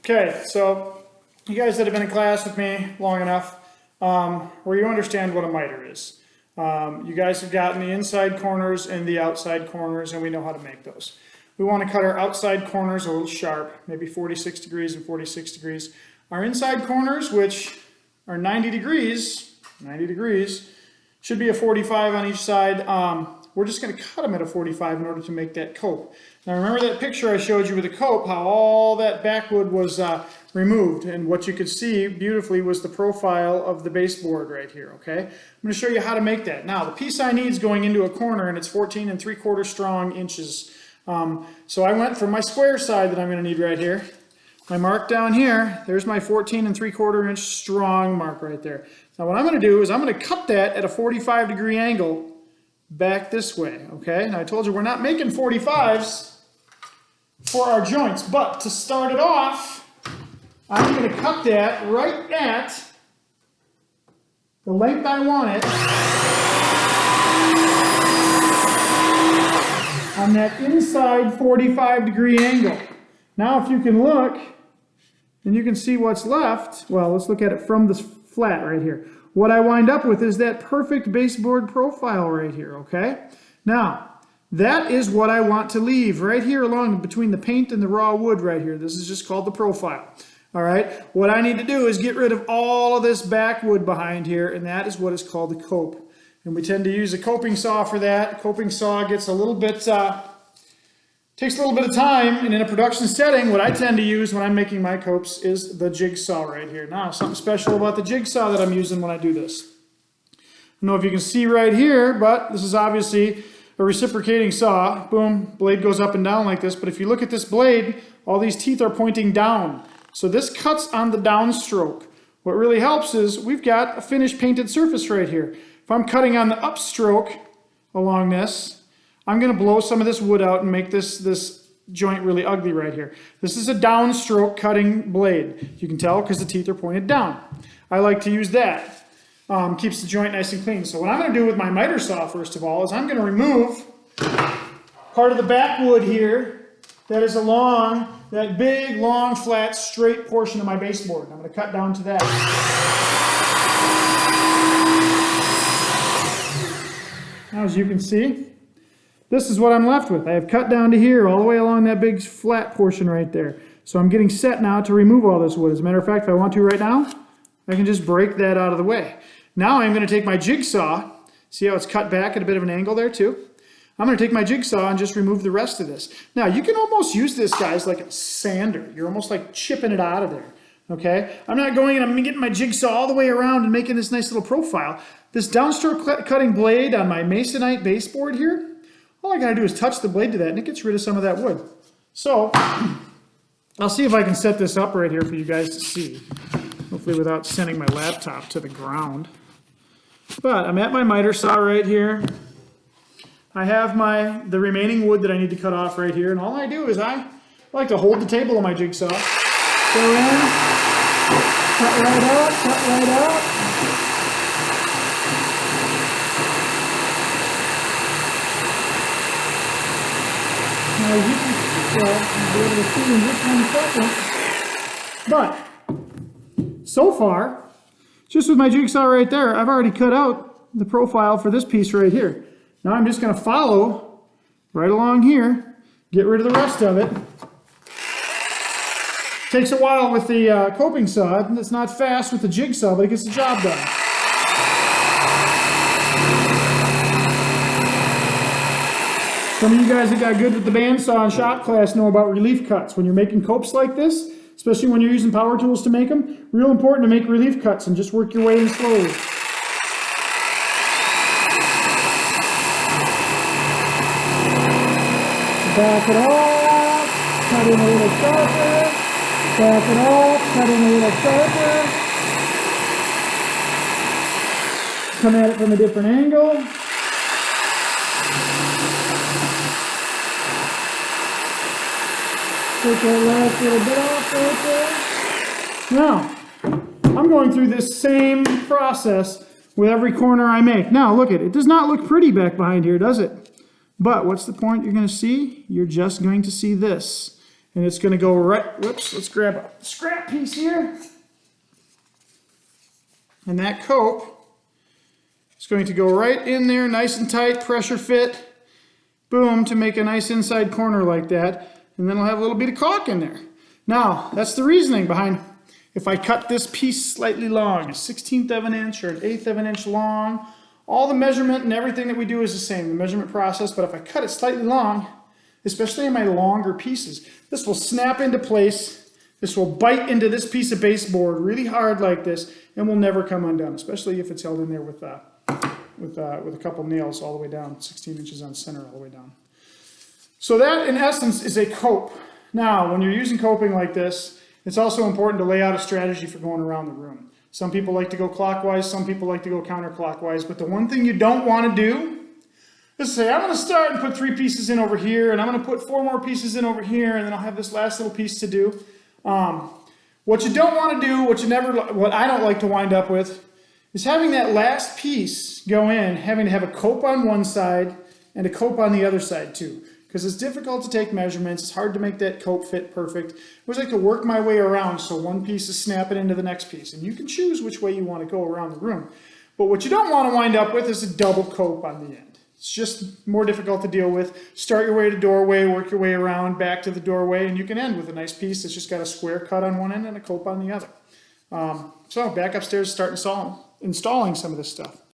Okay, so you guys that have been in class with me long enough, where you understand what a miter is. You guys have gotten the inside corners and the outside corners, and we know how to make those. We want to cut our outside corners a little sharp, maybe 46 degrees and 46 degrees. Our inside corners, which are 90 degrees, should be a 45 on each side. We're just going to cut them at a 45 in order to make that cope. Now remember that picture I showed you with the cope, how all that backwood was removed, and what you could see beautifully was the profile of the baseboard right here, okay? I'm going to show you how to make that. Now the piece I need is going into a corner, and it's 14 3/4 strong inches. So I went from my square side that I'm going to need right here. My mark down here, there's my 14 3/4 inch strong mark right there. Now what I'm going to do is I'm going to cut that at a 45-degree angle back this way, okay? Now I told you we're not making 45s for our joints, but to start it off, I'm going to cut that right at the length I want it on that inside 45-degree angle. Now if you can look, and you can see what's left, well, let's look at it from this flat right here. What I wind up with is that perfect baseboard profile right here, okay? Now, that is what I want to leave right here along between the paint and the raw wood right here. This is just called the profile, all right? What I need to do is get rid of all of this backwood behind here, and that is what is called the cope. And we tend to use a coping saw for that. A coping saw gets a little bit, takes a little bit of time, and in a production setting, what I tend to use when I'm making my copes is the jigsaw right here. Now, something special about the jigsaw that I'm using when I do this. I don't know if you can see right here, but this is obviously a reciprocating saw. Boom, blade goes up and down like this, but if you look at this blade, all these teeth are pointing down. So this cuts on the downstroke. What really helps is we've got a finished painted surface right here. If I'm cutting on the upstroke along this, I'm going to blow some of this wood out and make this joint really ugly right here. This is a downstroke cutting blade. You can tell because the teeth are pointed down. I like to use that. Keeps the joint nice and clean. So what I'm going to do with my miter saw, first of all, is I'm going to remove part of the backwood here that is along that big, long, flat, straight portion of my baseboard. I'm going to cut down to that. Now, as you can see, this is what I'm left with. I have cut down to here, all the way along that big flat portion right there. So I'm getting set now to remove all this wood. As a matter of fact, if I want to right now, I can just break that out of the way. Now I'm going to take my jigsaw. See how it's cut back at a bit of an angle there too? I'm going to take my jigsaw and just remove the rest of this. Now you can almost use this, guys, like a sander. You're almost like chipping it out of there. Okay? I'm not going and I'm getting my jigsaw all the way around and making this nice little profile. This downstroke cutting blade on my masonite baseboard here, all I gotta do is touch the blade to that and it gets rid of some of that wood. So, I'll see if I can set this up right here for you guys to see. Hopefully without sending my laptop to the ground. But I'm at my miter saw right here. I have the remaining wood that I need to cut off right here, and all I do is I like to hold the table of my jigsaw. Go in, cut right up, cut right up. Now, you can be able to see in just 1 second. But so far, just with my jigsaw right there, I've already cut out the profile for this piece right here. Now I'm just going to follow right along here, get rid of the rest of it. Takes a while with the coping saw. It's not fast with the jigsaw, but it gets the job done. Some of you guys that got good with the bandsaw in shop class know about relief cuts. When you're making copes like this, especially when you're using power tools to make them, real important to make relief cuts and just work your way in slowly. Back it off, cut in a little sharper, back it off, cut in a little sharper, come at it from a different angle. Take that last little bit off right there. Now, I'm going through this same process with every corner I make. Now, look at it. It does not look pretty back behind here, does it? But what's the point you're going to see? You're just going to see this. And it's going to go right, whoops, let's grab a scrap piece here. And that cope is going to go right in there, nice and tight, pressure fit, boom, to make a nice inside corner like that. And then I'll have a little bit of caulk in there. Now, that's the reasoning behind if I cut this piece slightly long, a 1/16 of an inch or an 1/8 of an inch long, all the measurement and everything that we do is the same, the measurement process, but if I cut it slightly long, especially in my longer pieces, this will snap into place. This will bite into this piece of baseboard really hard like this and will never come undone, especially if it's held in there with a couple nails all the way down, 16 inches on center all the way down. So that, in essence, is a cope. Now, when you're using coping like this, it's also important to lay out a strategy for going around the room. Some people like to go clockwise, some people like to go counterclockwise, but the one thing you don't want to do is say, I'm going to start and put 3 pieces in over here, and I'm going to put 4 more pieces in over here, and then I'll have this last little piece to do. What you don't want to do, what I don't like to wind up with, is having that last piece go in, having to have a cope on one side and a cope on the other side too. Because it's difficult to take measurements, it's hard to make that cope fit perfect. I always like to work my way around so one piece is snapping into the next piece. And you can choose which way you want to go around the room. But what you don't want to wind up with is a double cope on the end. It's just more difficult to deal with. Start your way to doorway, work your way around, back to the doorway, and you can end with a nice piece that's just got a square cut on one end and a cope on the other. So back upstairs, start installing some of this stuff.